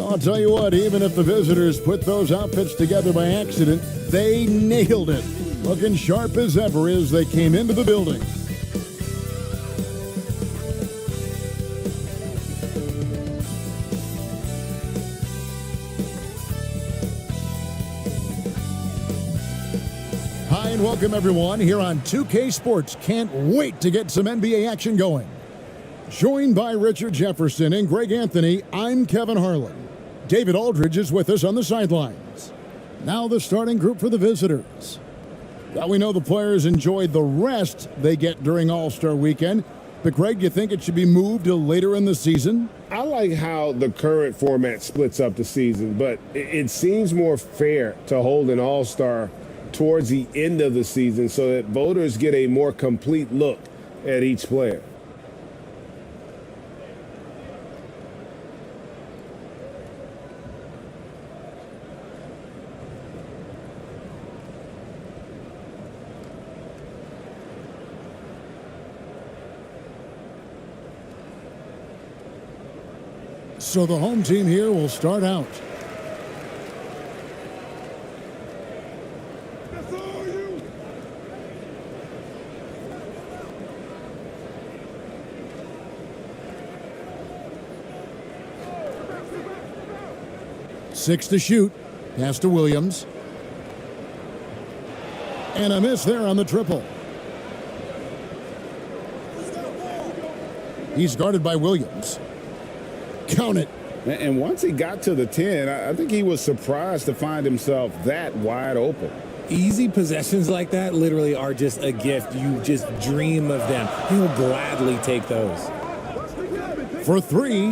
I'll tell you what, even if the visitors put those outfits together by accident, they nailed it. Looking sharp as ever as they came into the building. Hi and welcome everyone here on 2K Sports. Can't wait to get some NBA action going. Joined by Richard Jefferson and Greg Anthony, I'm Kevin Harlan. David Aldridge is with us on the sidelines. Now the starting group for the visitors. Now we know the players enjoyed the rest they get during All-Star Weekend. But Greg, do you think it should be moved to later in the season? I like how the current format splits up the season, but it seems more fair to hold an All-Star towards the end of the season so that voters get a more complete look at each player. So the home team here will start out. Six to shoot. Pass to Williams. And a miss there on the triple. He's guarded by Williams. Count it. And once he got to the 10, I think he was surprised to find himself that wide open. Easy possessions like that literally are just a gift. You just dream of them. He'll gladly take those. For three.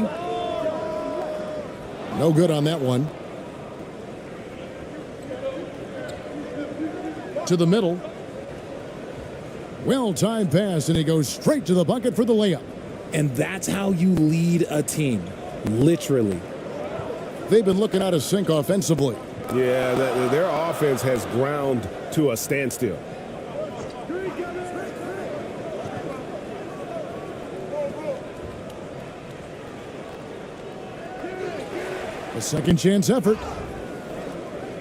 No good on that one. To the middle. Well-timed pass, and he goes straight to the bucket for the layup. And that's how you lead a team. Literally. They've been looking out of sync offensively. Yeah, their offense has ground to a standstill. A second chance effort.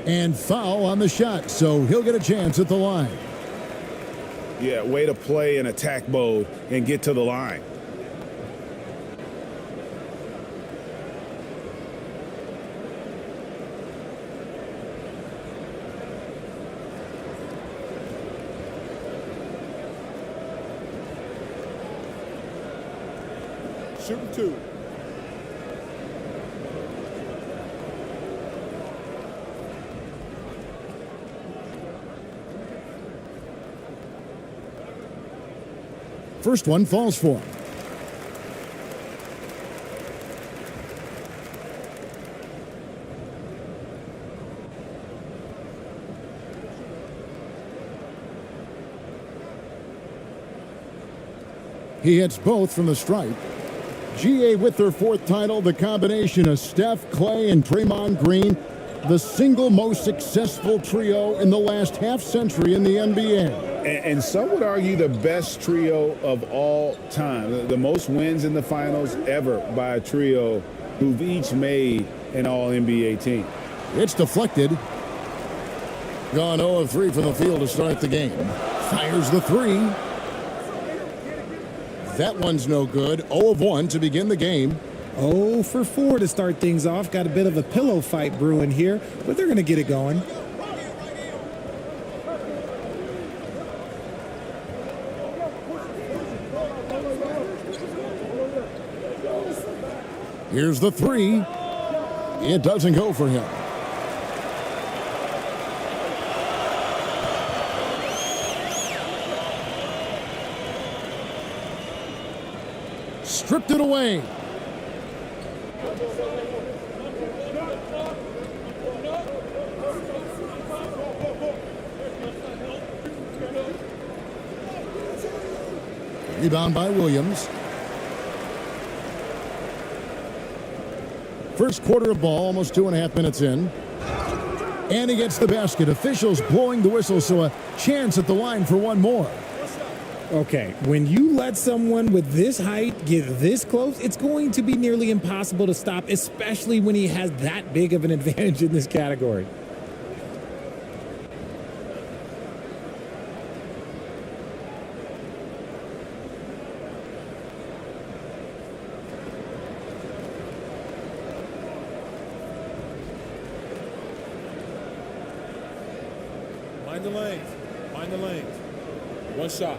And foul on the shot, so he'll get a chance at the line. Yeah, way to play in attack mode and get to the line. Shooting two. First one falls for him. He hits both from the stripe. GA with their fourth title, the combination of Steph, Clay, and Draymond Green, the single most successful trio in the last half-century in the NBA. And some would argue the best trio of all time. The most wins in the finals ever by a trio who've each made an All-NBA team. It's deflected. Gone 0 of 3 from the field to start the game. Fires the three. That one's no good. 0 of 1 to begin the game. 0 for 4 to start things off. Got a bit of a pillow fight brewing here, but they're going to get it going. Here's the three. It doesn't go for him. Stripped it away. Rebound by Williams. First quarter of ball, almost 2.5 minutes in. And he gets the basket. Officials blowing the whistle, so a chance at the line for one more. Okay, when you let someone with this height get this close, it's going to be nearly impossible to stop, especially when he has that big of an advantage in this category. Mind the lanes. Mind the lanes. One shot.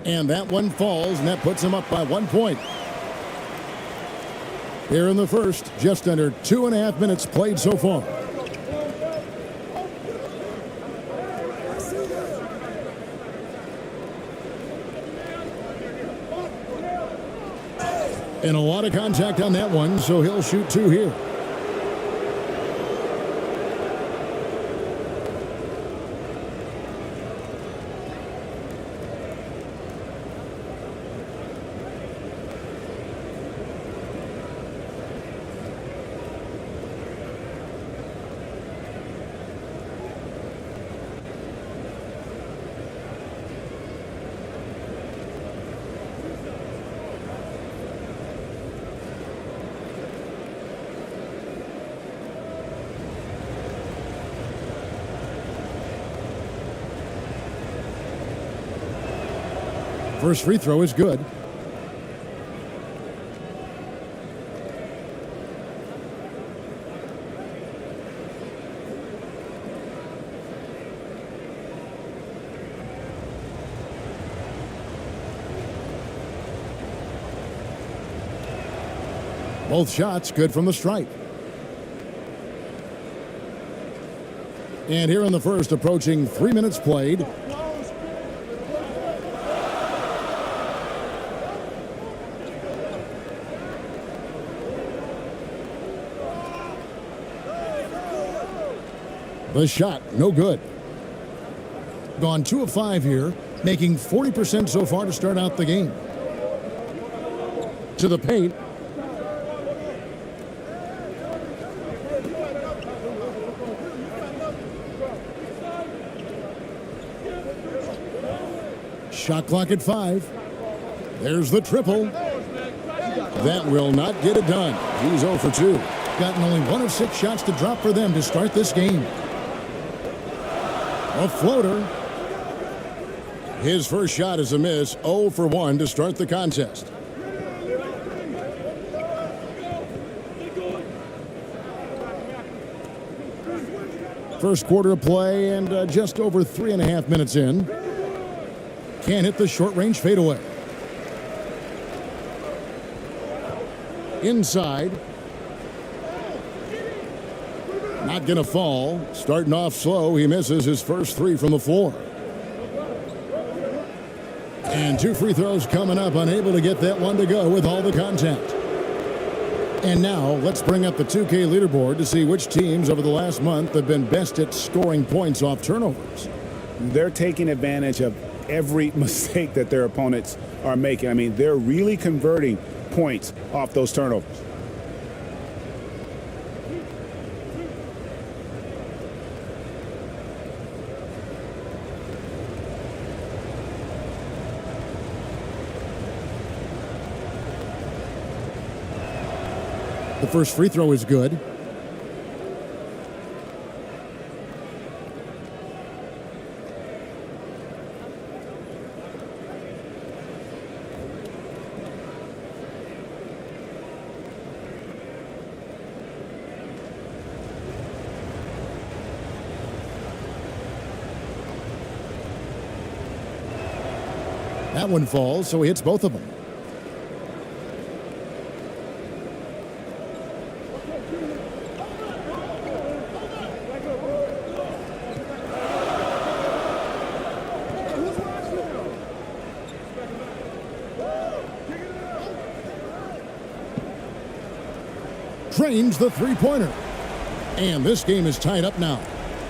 And that one falls, and that puts him up by 1 point. Here in the first, just under 2.5 minutes played so far. And a lot of contact on that one, so he'll shoot 2 here. First free throw is good. Both shots good from the stripe. And here in the first, approaching 3 minutes played. The shot, no good. Gone 2 of 5 here, making 40% so far to start out the game. To the paint. Shot clock at 5. There's the triple. That will not get it done. He's 0 for 2. Gotten only 1 of 6 shots to drop for them to start this game. A floater. His first shot is a miss. 0 for 1 to start the contest. First quarter of play and just over 3.5 minutes in. Can't hit the short-range fadeaway. Inside. Not going to fall. Starting off slow, he misses his first 3 from the floor. And 2 free throws coming up, unable to get that one to go with all the contact. And now, let's bring up the 2K leaderboard to see which teams over the last month have been best at scoring points off turnovers. They're taking advantage of every mistake that their opponents are making. I mean, they're really converting points off those turnovers. The first free throw is good. That one falls, so he hits both of them. Drains the three-pointer. And this game is tied up now.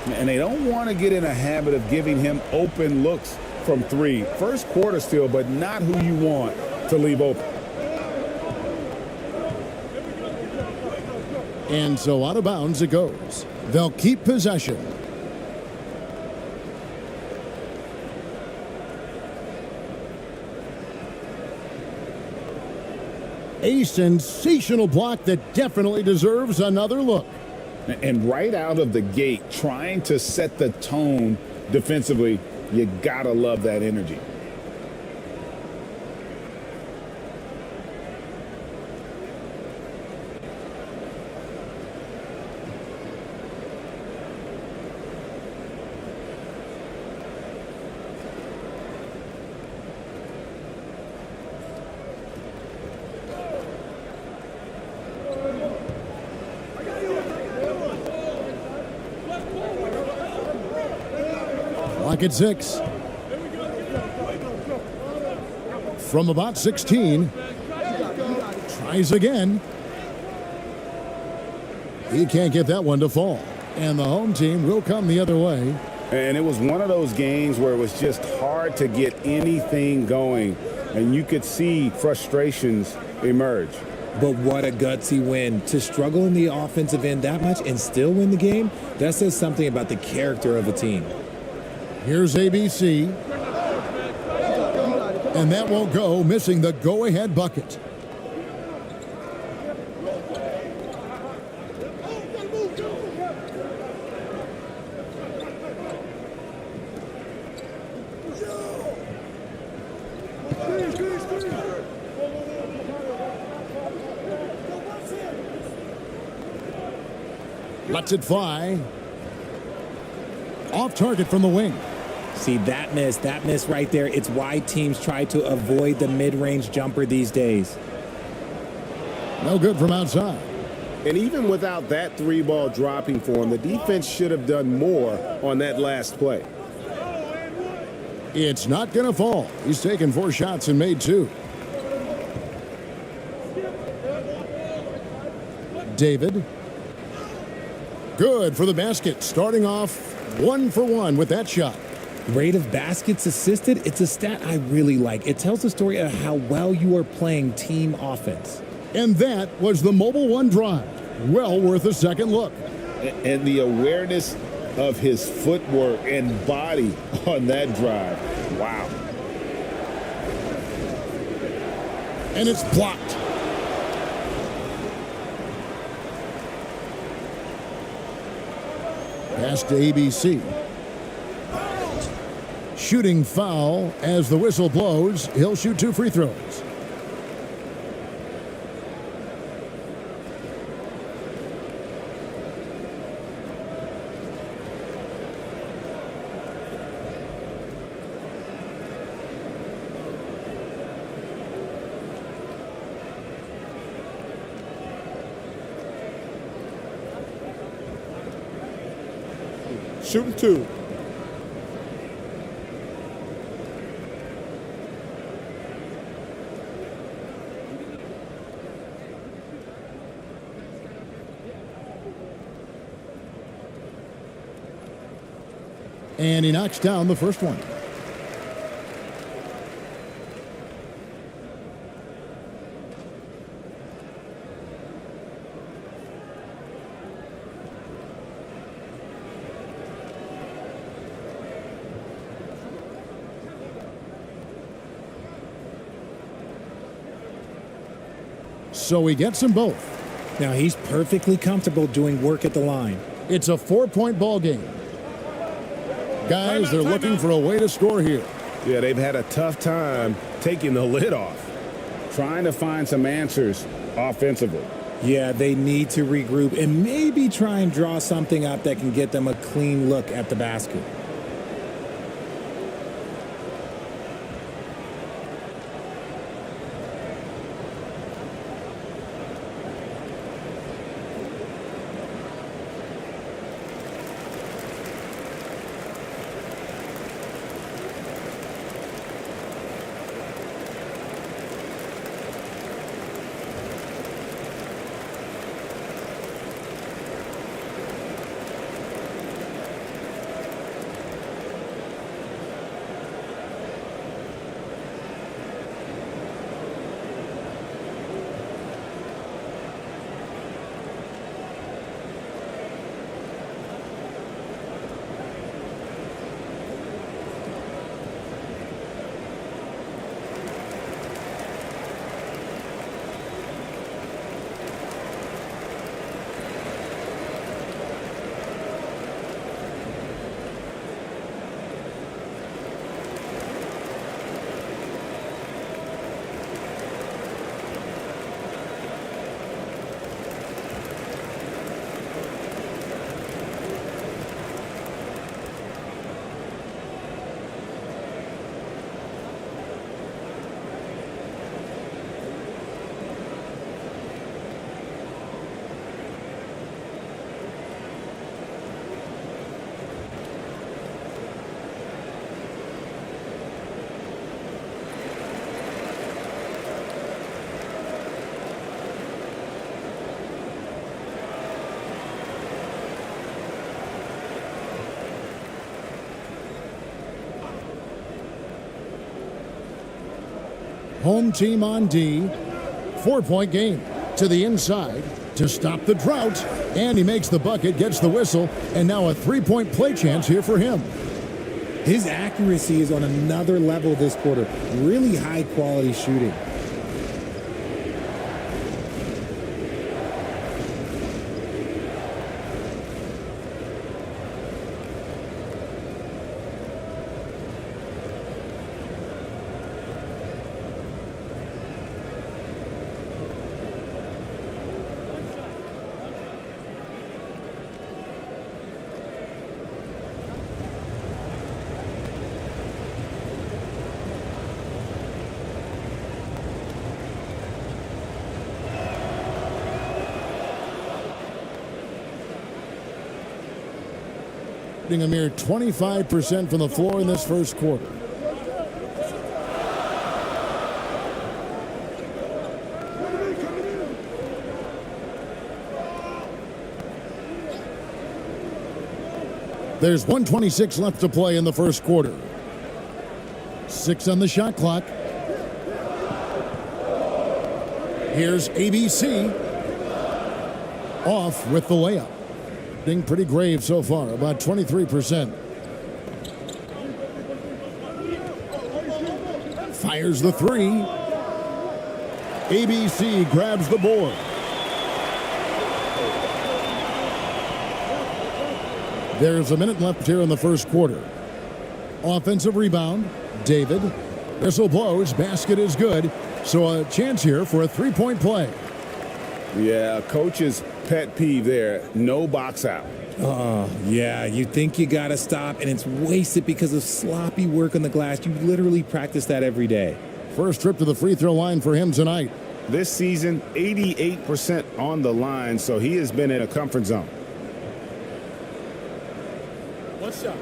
And they don't want to get in a habit of giving him open looks from 3. First quarter still, but not who you want to leave open. And so out of bounds it goes. They'll keep possession. A sensational block that definitely deserves another look. And right out of the gate, trying to set the tone defensively, you gotta love that energy. Clock at 6. From about 16. Tries again. He can't get that one to fall. And the home team will come the other way. And it was one of those games where it was just hard to get anything going. And you could see frustrations emerge. But what a gutsy win. To struggle in the offensive end that much and still win the game, that says something about the character of a team. Here's ABC. And that won't go, missing the go-ahead bucket. Lets it fly. Off target from the wing. See, that miss right there, it's why teams try to avoid the mid-range jumper these days. No good from outside. And even without that three ball dropping for him, the defense should have done more on that last play. It's not going to fall. He's taken 4 shots and made 2. David. Good for the basket. Starting off 1 for 1 with that shot. Rate of baskets assisted, it's a stat I really like. It tells the story of how well you are playing team offense. And that was the Mobile One drive. Well worth a second look. And the awareness of his footwork and body on that drive. Wow. And it's blocked. Pass to ABC. Shooting foul as the whistle blows. He'll shoot 2 free throws. Shooting 2. And he knocks down the first one. So he gets them both. Now he's perfectly comfortable doing work at the line. It's a 4-point ball game. Guys, they're looking for a way to score here. Yeah, they've had a tough time taking the lid off. Trying to find some answers offensively. Yeah, they need to regroup and maybe try and draw something up that can get them a clean look at the basket. Home team on D. 4-point game. To the inside to stop the drought. And he makes the bucket, gets the whistle, and now a 3-point play chance here for him. His accuracy is on another level this quarter. Really high quality shooting. A mere 25% from the floor in this first quarter. There's 1:26 left to play in the first quarter. 6 on the shot clock. Here's ABC. Off with the layup. Being pretty grave so far, about 23%. Fires the three. ABC grabs the board. There's a minute left here in the first quarter. Offensive rebound, David. Whistle blows, basket is good. So a chance here for a 3-point play. Yeah, coach's pet peeve there, no box out. Yeah, you think you got to stop, and it's wasted because of sloppy work on the glass. You literally practice that every day. First trip to the free throw line for him tonight. This season, 88% on the line, so he has been in a comfort zone. One shot.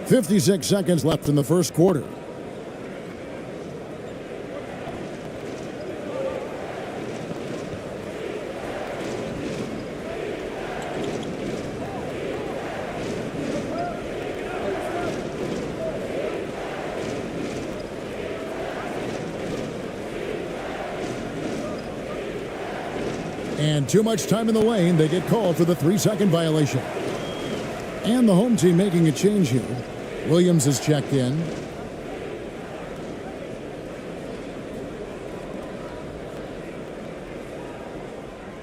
.56 seconds left in the first quarter. And too much time in the lane. They get called for the 3-second violation. And the home team making a change here. Williams is checked in.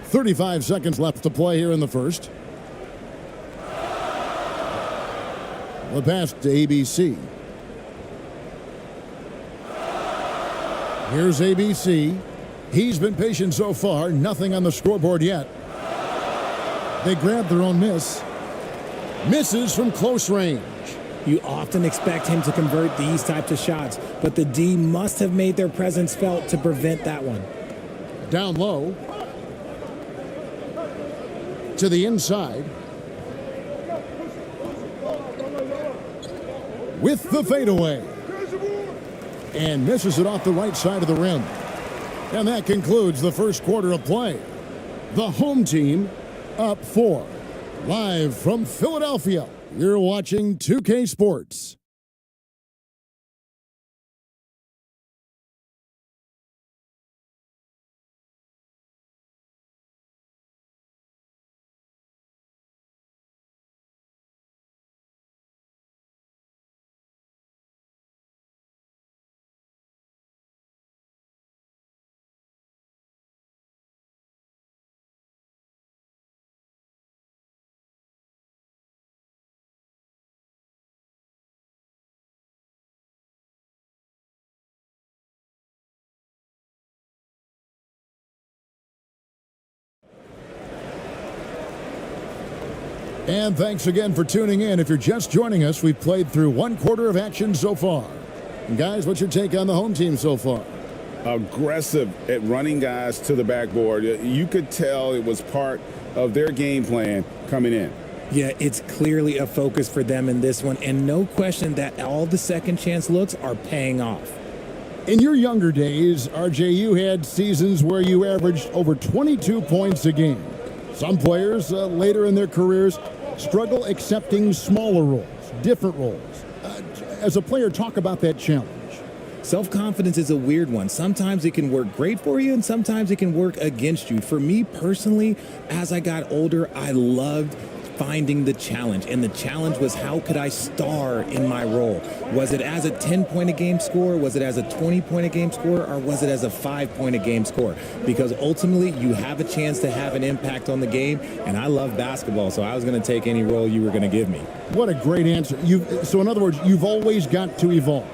.35 seconds left to play here in the first. The pass to ABC. Here's ABC. He's been patient so far. Nothing on the scoreboard yet. They grab their own miss. Misses from close range. You often expect him to convert these types of shots, but the D must have made their presence felt to prevent that one. Down low. To the inside. With the fadeaway. And misses it off the right side of the rim. And that concludes the first quarter of play. The home team up 4. Live from Philadelphia, you're watching 2K Sports. And thanks again for tuning in. If you're just joining us, we've played through 1 quarter of action so far. And guys, what's your take on the home team so far? Aggressive at running guys to the backboard. You could tell it was part of their game plan coming in. Yeah, it's clearly a focus for them in this one, and no question that all the second chance looks are paying off. In your younger days, RJ, you had seasons where you averaged over 22 points a game. Some players later in their careers struggle accepting smaller roles, different roles. As a player, talk about that challenge. Self-confidence is a weird one. Sometimes it can work great for you, and sometimes it can work against you. For me personally, as I got older, I loved finding the challenge, and the challenge was, how could I star in my role? Was it as a 10-point-a-game scorer? Was it as a 20-point-a-game scorer? Or was it as a 5-point-a-game scorer? Because ultimately, you have a chance to have an impact on the game, and I love basketball, so I was going to take any role you were going to give me. What a great answer. So in other words, you've always got to evolve.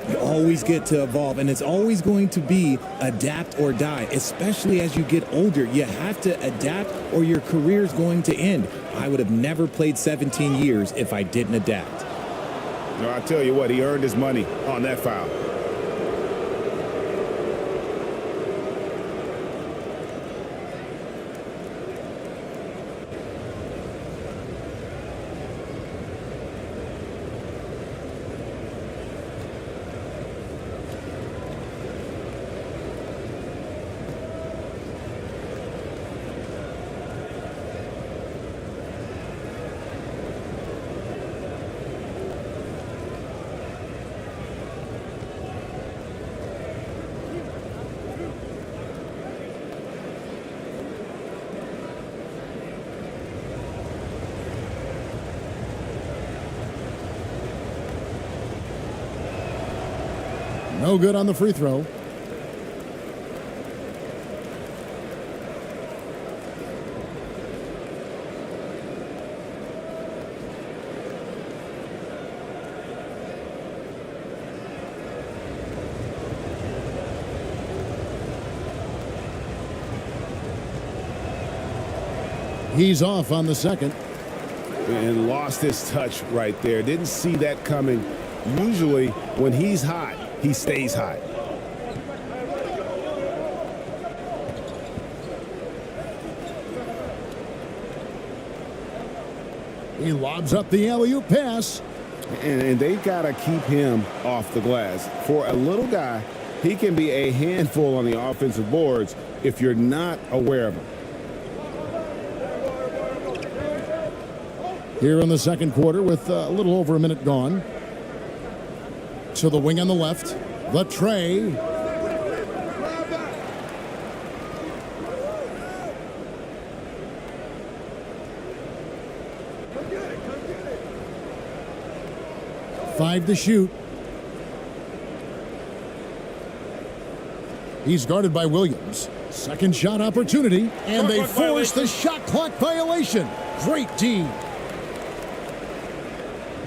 You always get to evolve, and it's always going to be adapt or die, especially as you get older. You have to adapt or your career is going to end. I would have never played 17 years if I didn't adapt. No, I tell you what, he earned his money on that foul. No good on the free throw. He's off on the second. And lost his touch right there. Didn't see that coming. Usually, when he's hot, he stays hot. He lobs up the alley-oop pass. And they got to keep him off the glass. For a little guy, he can be a handful on the offensive boards if you're not aware of him. Here in the second quarter with a little over a minute gone. To the wing on the left. The tray. Five to shoot. He's guarded by Williams. Second shot opportunity. And they force the shot clock violation. Great D.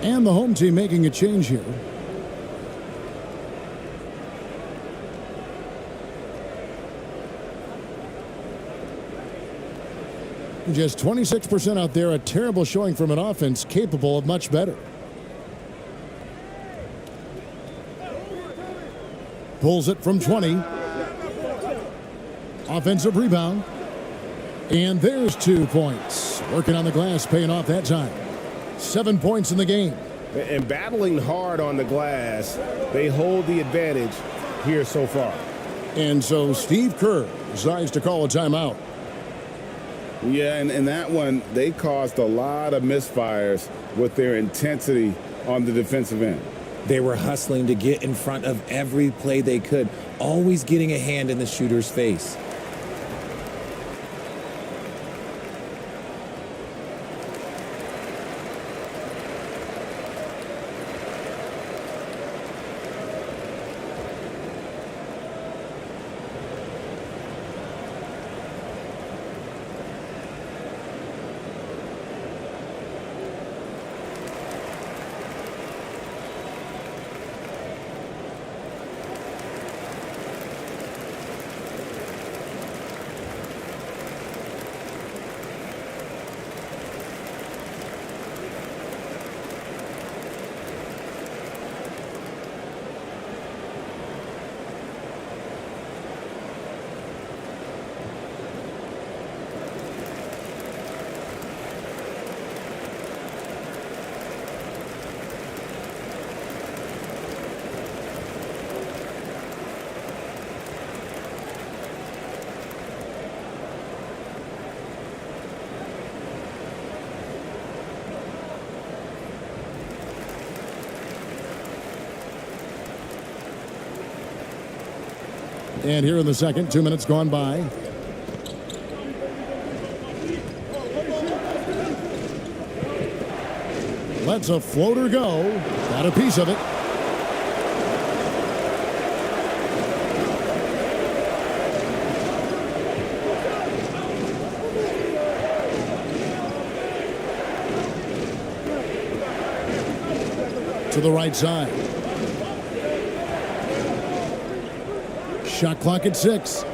And the home team making a change here. Just 26% out there, a terrible showing from an offense capable of much better. Pulls it from 20. Offensive rebound. And there's 2 points. Working on the glass, paying off that time. 7 points in the game. And battling hard on the glass, they hold the advantage here so far. And so Steve Kerr decides to call a timeout. Yeah, and that one, they caused a lot of misfires with their intensity on the defensive end. They were hustling to get in front of every play they could, always getting a hand in the shooter's face. And here in the second, 2 minutes gone by. Lets a floater go. Got a piece of it. To the right side. Shot clock at 6.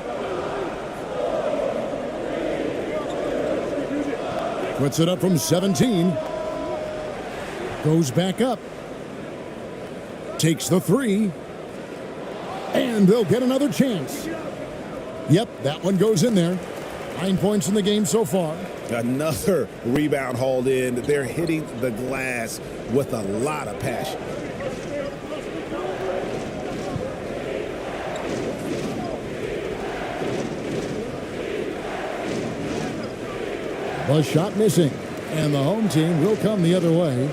Puts it up from 17. Goes back up. Takes the 3. And they'll get another chance. Yep, that one goes in there. 9 points in the game so far. Another rebound hauled in. They're hitting the glass with a lot of passion. The shot missing. And the home team will come the other way.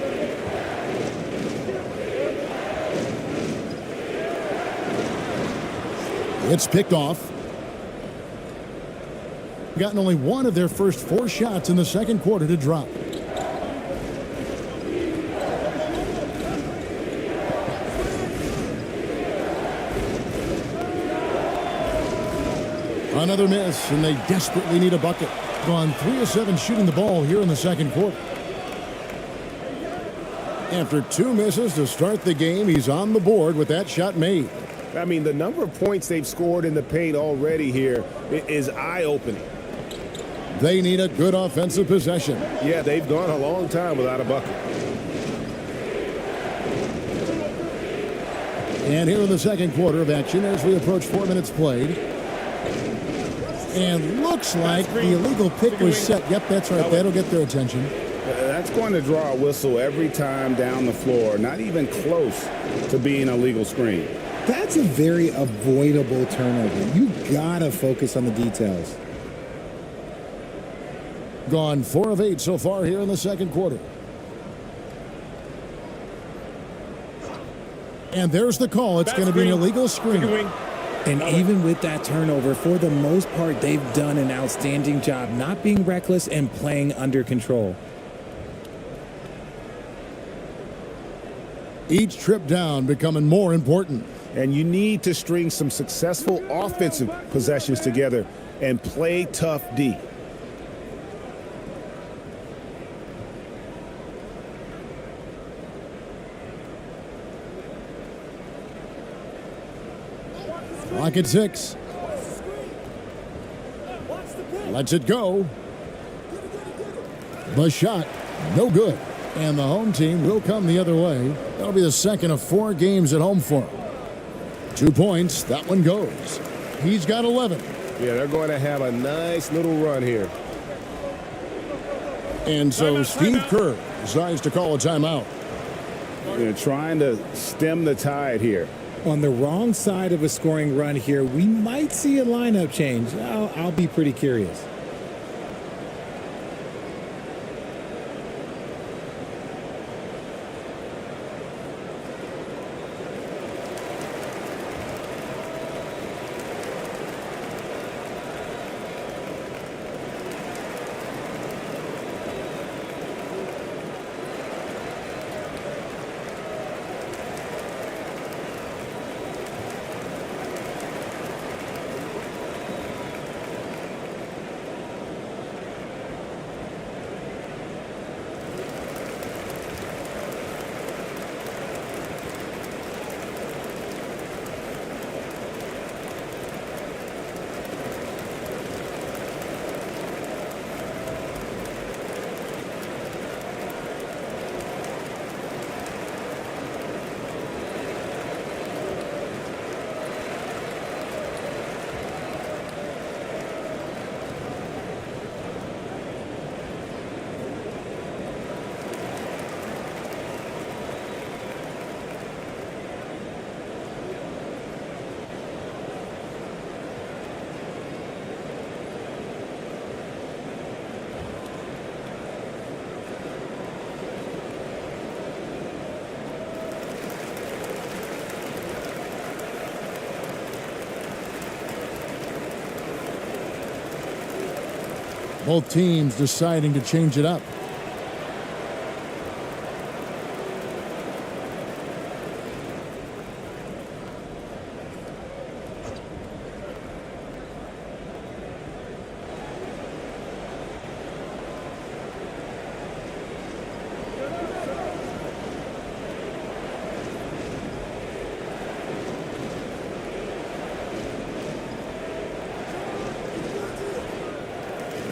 It's picked off. Gotten only one of their first 4 shots in the second quarter to drop. Another miss, and they desperately need a bucket. Gone 3 of 7 shooting the ball here in the second quarter. After 2 misses to start the game, he's on the board with that shot made. I mean, the number of points they've scored in the paint already here is eye-opening. They need a good offensive possession. Yeah, they've gone a long time without a bucket. And here in the second quarter of action as we approach 4 minutes played. And looks like the illegal pick was set. Yep, that's right. That'll get their attention. That's going to draw a whistle every time down the floor. Not even close to being a legal screen. That's a very avoidable turnover. You gotta focus on the details. Gone 4 of 8 so far here in the second quarter. And there's the call. It's going to be an illegal screen. And even with that turnover, for the most part, they've done an outstanding job not being reckless and playing under control. Each trip down becoming more important. And you need to string some successful offensive possessions together and play tough D. Clock at 6. Lets it go. The shot, no good. And the home team will come the other way. That'll be the second of 4 games at home for him. 2 points, that one goes. He's got 11. Yeah, they're going to have a nice little run here. And so Steve Kerr decides to call a timeout. They're trying to stem the tide here. On the wrong side of a scoring run here, we might see a lineup change. I'll be pretty curious. Both teams deciding to change it up.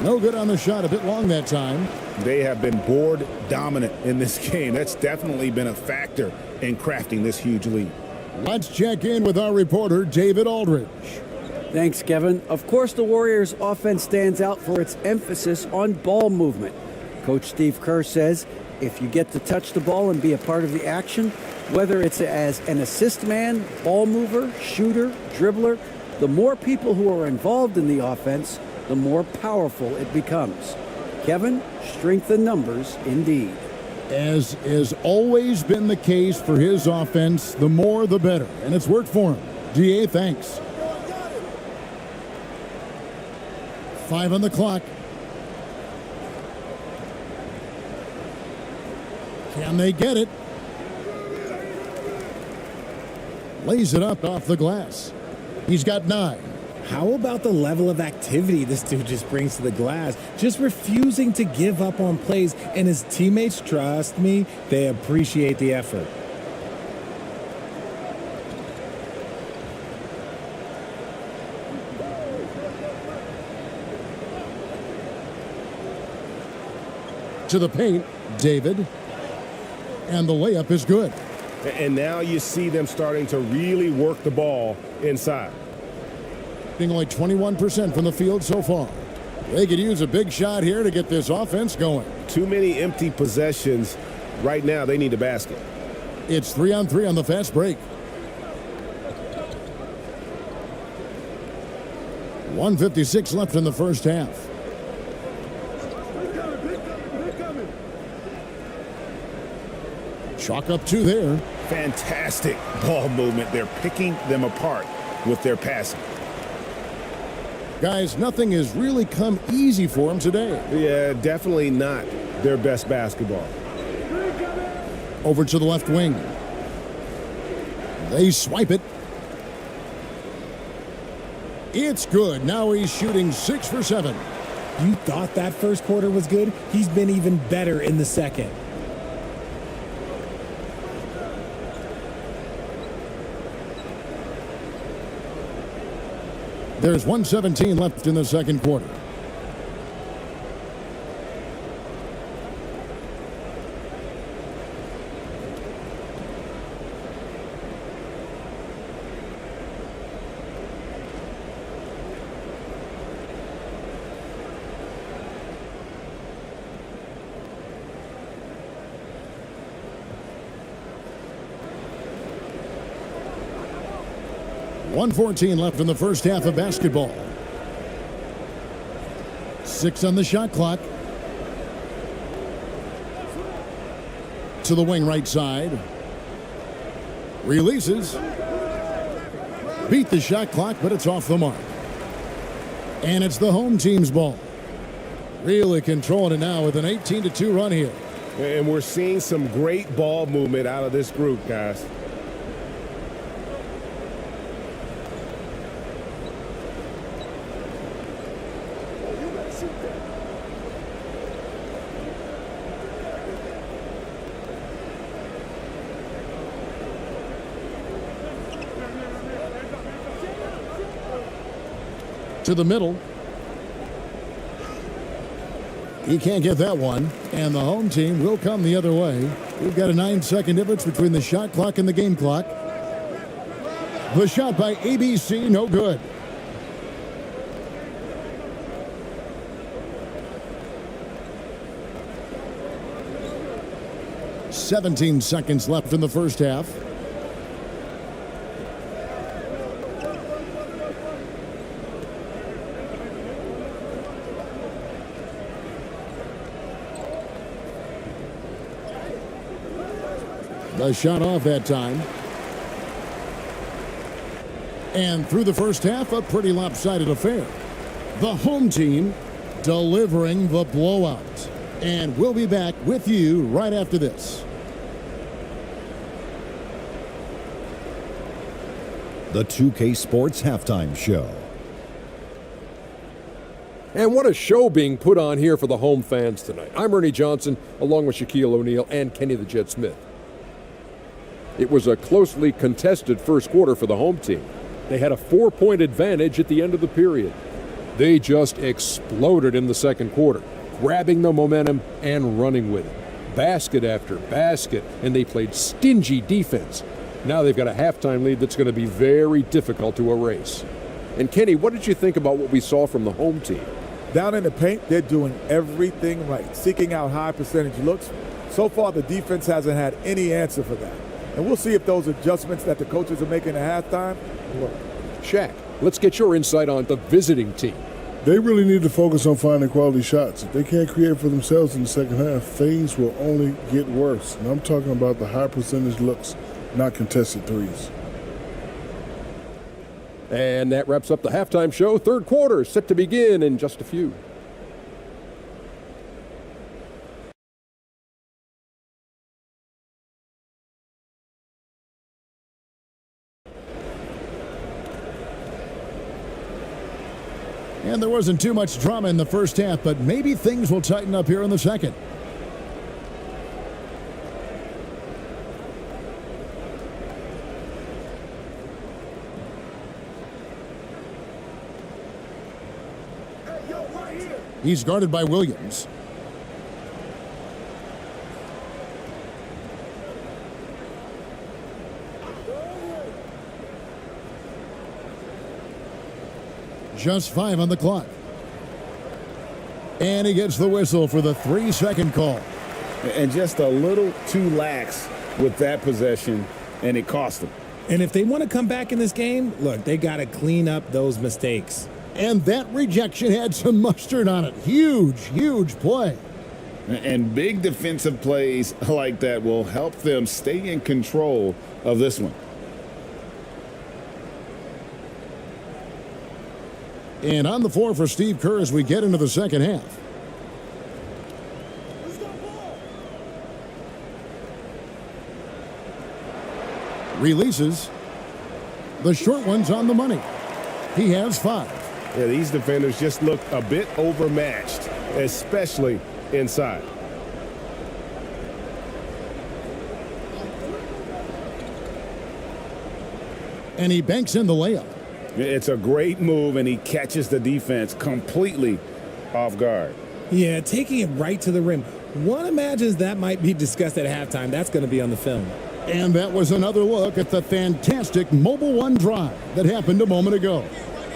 No good on the shot, a bit long that time. They have been board dominant in this game. That's definitely been a factor in crafting this huge lead. Let's check in with our reporter, David Aldridge. Thanks, Kevin. Of course, the Warriors' offense stands out for its emphasis on ball movement. Coach Steve Kerr says if you get to touch the ball and be a part of the action, whether it's as an assist man, ball mover, shooter, dribbler, the more people who are involved in the offense, the more powerful it becomes. Kevin, strength in numbers indeed. As has always been the case for his offense, the more the better. And it's worked for him. DA, thanks. 5 on the clock. Can they get it? Lays it up off the glass. He's got 9. How about the level of activity this dude just brings to the glass? Just refusing to give up on plays, and his teammates, trust me, they appreciate the effort. To the paint, David. And the layup is good. And now you see them starting to really work the ball inside. Being only 21% from the field so far. They could use a big shot here to get this offense going. Too many empty possessions. Right now, they need a basket. It's 3-on-3 on the fast break. 1:56 left in the first half. Chalk up 2 there. Fantastic ball movement. They're picking them apart with their passing. Guys, nothing has really come easy for them today. Yeah, definitely not their best basketball. Over to the left wing. They swipe it. It's good. Now he's shooting 6 for 7. You thought that first quarter was good? He's been even better in the second. There's 1:17 left in the second quarter. .114 left in the first half of basketball. 6 on the shot clock. To the wing right side. Releases. Beat the shot clock, but it's off the mark. And it's the home team's ball. Really controlling it now with an 18-2 run here. And we're seeing some great ball movement out of this group, guys. To the middle. He can't get that one, and the home team will come the other way. We've got a 9-second difference between the shot clock and the game clock. The shot by ABC, no good. "17 seconds left in the first half. The shot off that time. And through the first half, a pretty lopsided affair. The home team delivering the blowout. And we'll be back with you right after this. The 2K Sports Halftime Show. And what a show being put on here for the home fans tonight. I'm Ernie Johnson, along with Shaquille O'Neal and Kenny the Jet Smith. It was a closely contested first quarter for the home team. They had a 4-point advantage at the end of the period. They just exploded in the second quarter, grabbing the momentum and running with it. Basket after basket, and they played stingy defense. Now they've got a halftime lead that's going to be very difficult to erase. And Kenny, what did you think about what we saw from the home team? Down in the paint, they're doing everything right, seeking out high percentage looks. So far, the defense hasn't had any answer for that. And we'll see if those adjustments that the coaches are making at halftime work. Shaq, let's get your insight on the visiting team. They really need to focus on finding quality shots. If they can't create for themselves in the second half, things will only get worse. And I'm talking about the high percentage looks, not contested threes. And that wraps up the halftime show. Third quarter set to begin in just a few. And there wasn't too much drama in the first half, but maybe things will tighten up here in the second. He's guarded by Williams. Just 5 on the clock. And he gets the whistle for the 3-second call. And just a little too lax with that possession, and it cost them. And if they want to come back in this game, look, they got to clean up those mistakes. And that rejection had some mustard on it. Huge, huge play. And big defensive plays like that will help them stay in control of this one. And on the floor for Steve Kerr as we get into the second half. Releases. The short one's on the money. He has 5. Yeah, these defenders just look a bit overmatched, especially inside. And he banks in the layup. It's a great move, and he catches the defense completely off guard. Yeah, taking it right to the rim. One imagines that might be discussed at halftime. That's going to be on the film. And that was another look at the fantastic Mobile One drive that happened a moment ago.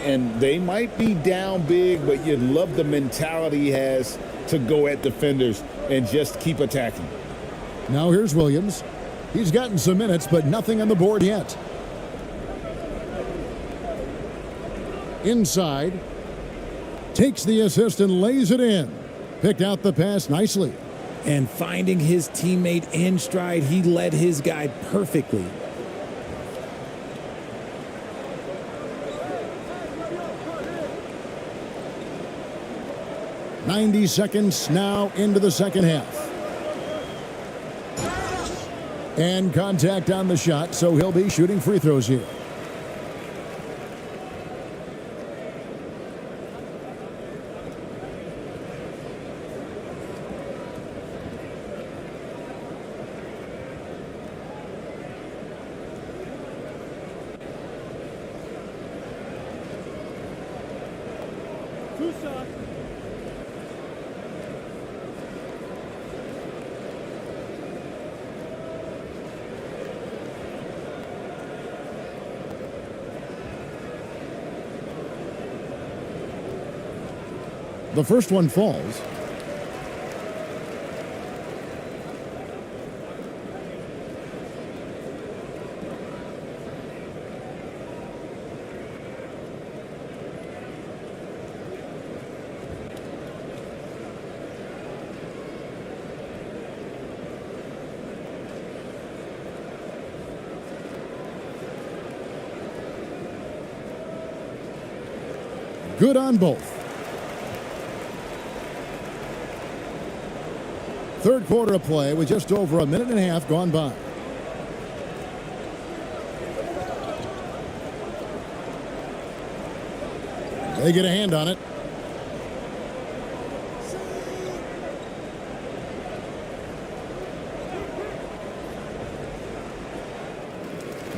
And they might be down big, but you love the mentality he has to go at defenders and just keep attacking. Now here's Williams. He's gotten some minutes, but nothing on the board yet. Inside. Takes the assist and lays it in. Picked out the pass nicely. And finding his teammate in stride, he led his guy perfectly. "90 seconds now into the second half. And contact on the shot, so he'll be shooting free throws here. The first one falls. Good on both. Third quarter of play with just over a minute and a half gone by. They get a hand on it.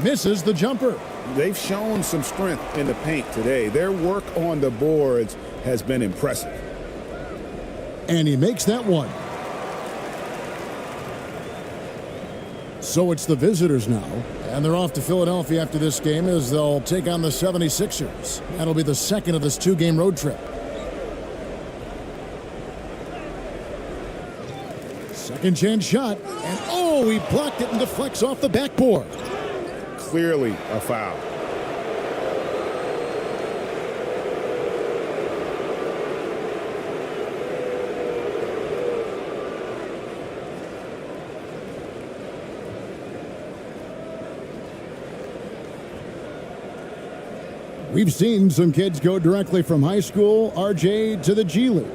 Misses the jumper. They've shown some strength in the paint today. Their work on the boards has been impressive. And he makes that one. So it's the visitors now, and they're off to Philadelphia after this game as they'll take on the 76ers. That'll be the second of this two-game road trip. Second chance shot, and oh, he blocked it and deflects off the backboard. Clearly a foul. We've seen some kids go directly from high school, RJ, to the G League.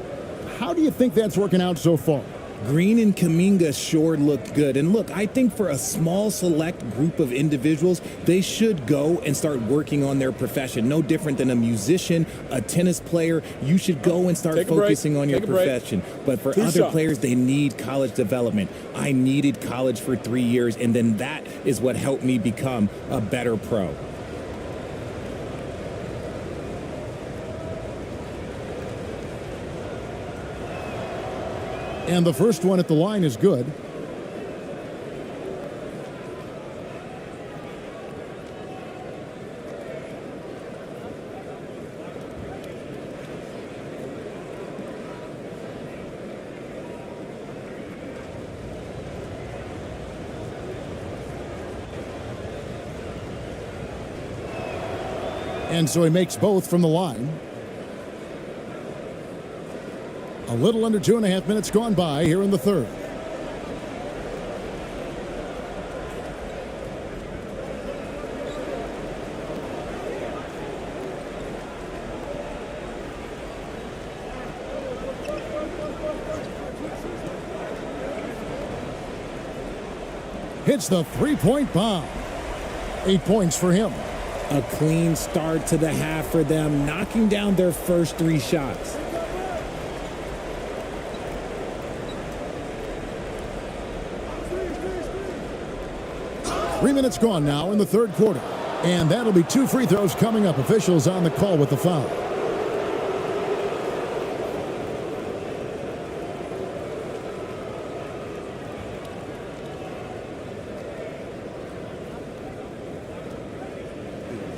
How do you think that's working out so far? Green and Kuminga sure looked good. And look, I think for a small select group of individuals, they should go and start working on their profession. No different than a musician, a tennis player. You should go and start focusing on your profession. But for other players, they need college development. I needed college for 3 years, and then that is what helped me become a better pro. And the first one at the line is good. And so he makes both from the line. A little under 2.5 minutes gone by here in the third. Hits the three-point bomb. 8 points for him. A clean start to the half for them, knocking down their first 3 shots. Three minutes gone now in the third quarter. And that'll be 2 free throws coming up. Officials on the call with the foul.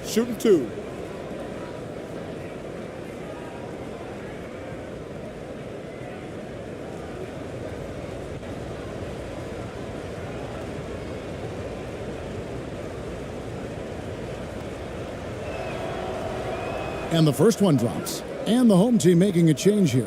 Shooting 2. And the first one drops. And the home team making a change here.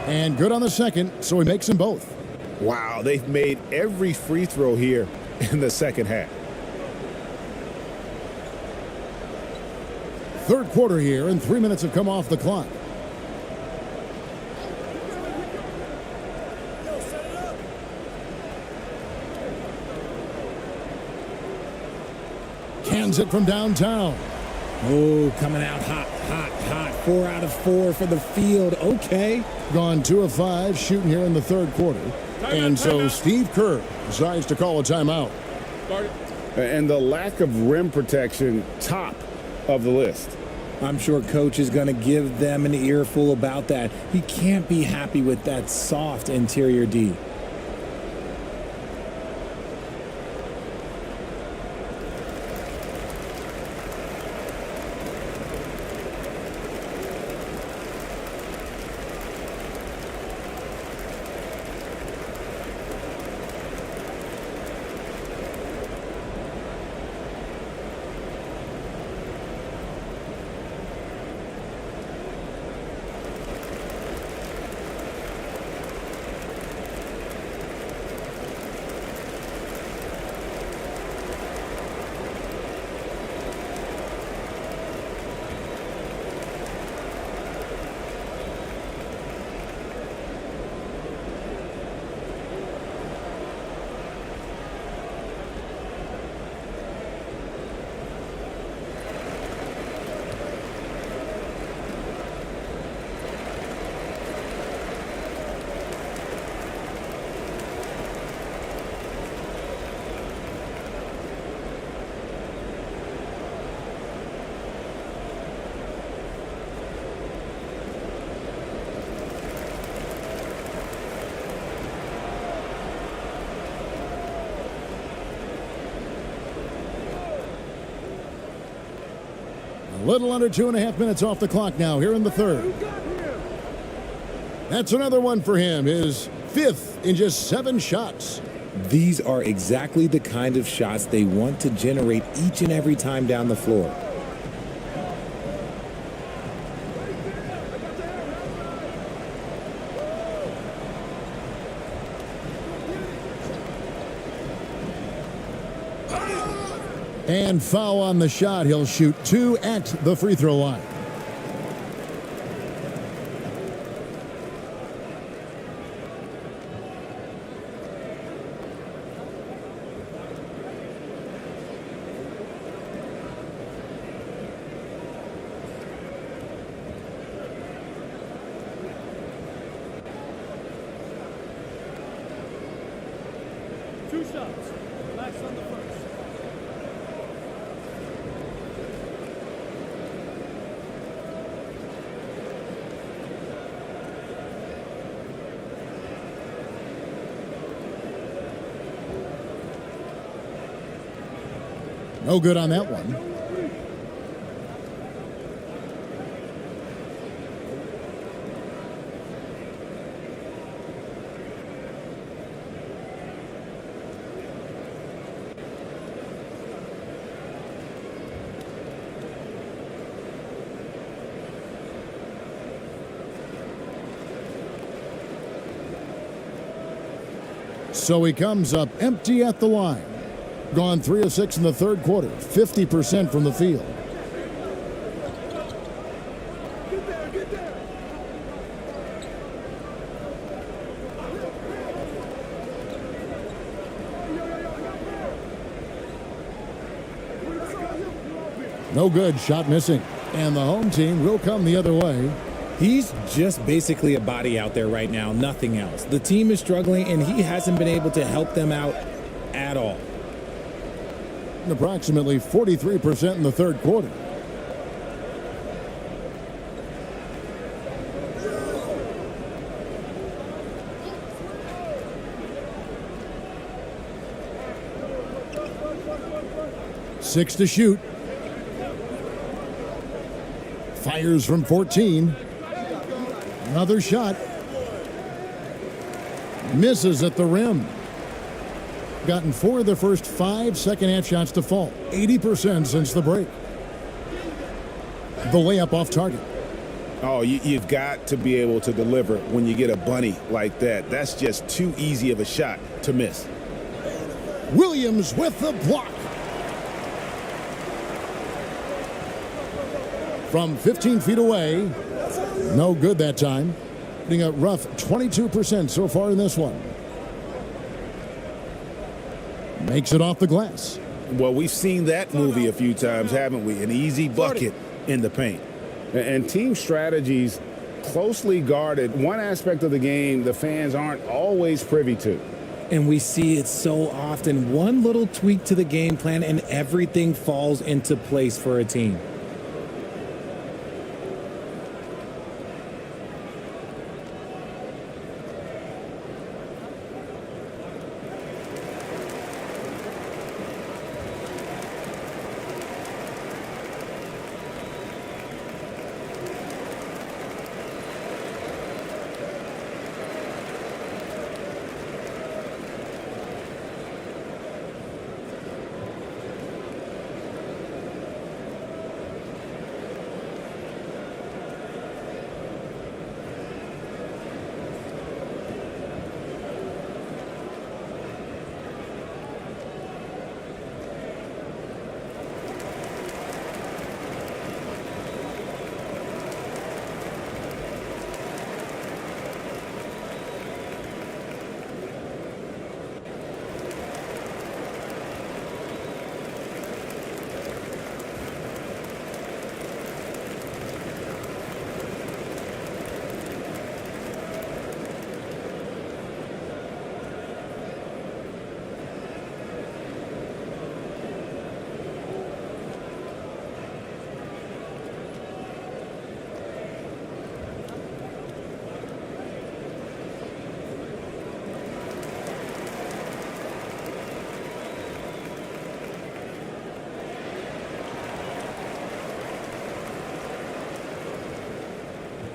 And good on the second, so he makes them both. Wow, they've made every free throw here in the second half. Third quarter here, and 3 minutes have come off the clock. Cans it from downtown. Oh, coming out hot, hot, hot. 4 out of 4 for the field. Okay. Gone 2 of 5 shooting here in the third quarter. And so Steve Kerr decides to call a timeout. And the lack of rim protection, top of the list. I'm sure coach is going to give them an earful about that. He can't be happy with that soft interior D. A little under 2.5 minutes off the clock now here in the third. That's another one for him, his 5th in just 7 shots. These are exactly the kind of shots they want to generate each and every time down the floor. And foul on the shot. He'll shoot 2 at the free throw line. No good on that one. So he comes up empty at the line. Gone 3 of 6 in the third quarter, 50% from the field. No good, shot missing. And the home team will come the other way. He's just basically a body out there right now, nothing else. The team is struggling, and he hasn't been able to help them out at all. Approximately 43% in the third quarter. Six to shoot. Fires from 14. Another shot. Misses at the rim. Gotten 4 of the first 5 second-half shots to fall. 80% since the break. The layup off target. Oh, you've got to be able to deliver when you get a bunny like that. That's just too easy of a shot to miss. Williams with the block. From 15 feet away. No good that time. Hitting a rough 22% so far in this one. Makes it off the glass. Well, we've seen that movie a few times, haven't we? An easy bucket in the paint. And team strategies closely guarded. One aspect of the game the fans aren't always privy to. And we see it so often. One little tweak to the game plan and everything falls into place for a team.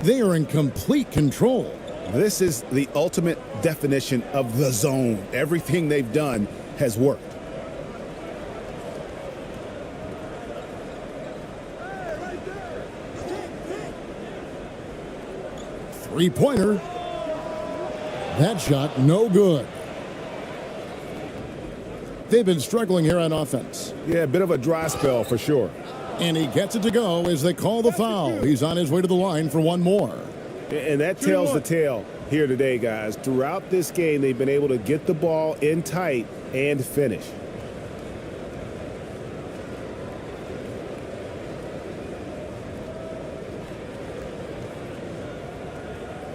They are in complete control. This is the ultimate definition of the zone. Everything they've done has worked. Three-pointer. That shot, no good. They've been struggling here on offense. Yeah, a bit of a dry spell for sure. And he gets it to go as they call the foul. He's on his way to the line for one more. And that tells the tale here today, guys. Throughout this game, they've been able to get the ball in tight and finish.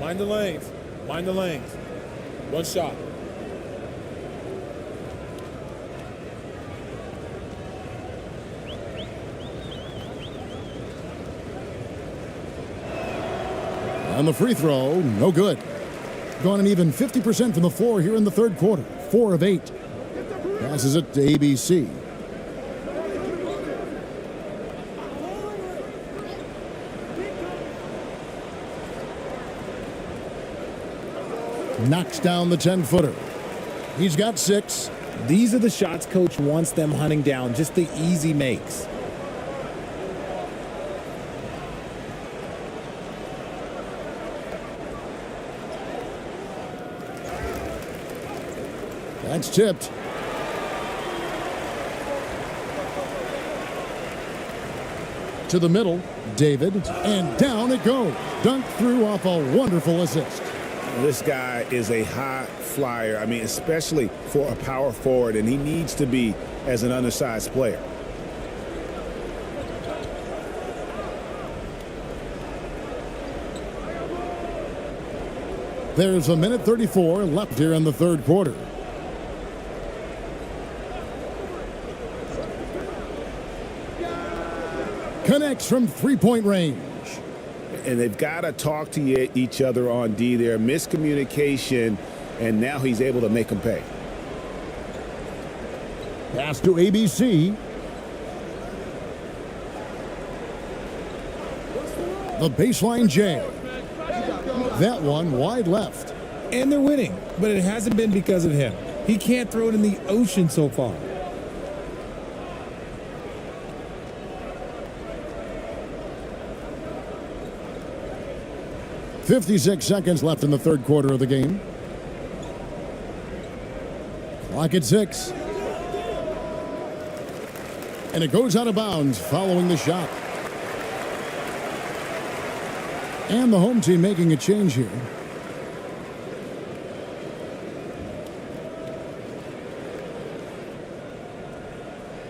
Mind the lanes. Mind the lanes. One shot. On the free throw, no good. Gone an even 50% from the floor here in the third quarter. 4 of 8. Passes it to ABC. Knocks down the 10-footer. He's got 6. These are the shots coach wants them hunting down, just the easy makes. That's tipped. To the middle, David, and down it goes. Dunked through off a wonderful assist. This guy is a high flyer. I mean, especially for a power forward, and he needs to be as an undersized player. There's a minute 34 left here in the third quarter. Connects from three-point range. And they've got to talk to each other on D there. Miscommunication, and now he's able to make them pay. Pass to ABC. The baseline J. That one wide left. And they're winning, but it hasn't been because of him. He can't throw it in the ocean so far. .56 seconds left in the third quarter of the game. Clock at 6. And it goes out of bounds following the shot. And the home team making a change here.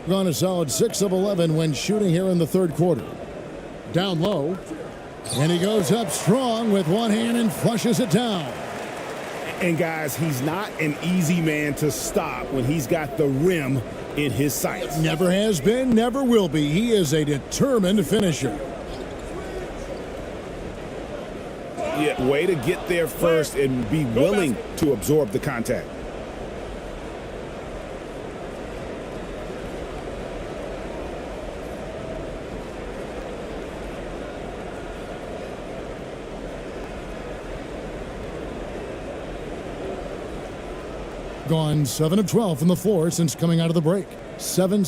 Gone a solid 6 of 11 when shooting here in the third quarter. Down low. And he goes up strong with one hand and flushes it down. And guys, he's not an easy man to stop when he's got the rim in his sights. Never has been, never will be. He is a determined finisher. Yeah, way to get there first and be willing to absorb the contact. Gone 7 of 12 from the floor since coming out of the break. 7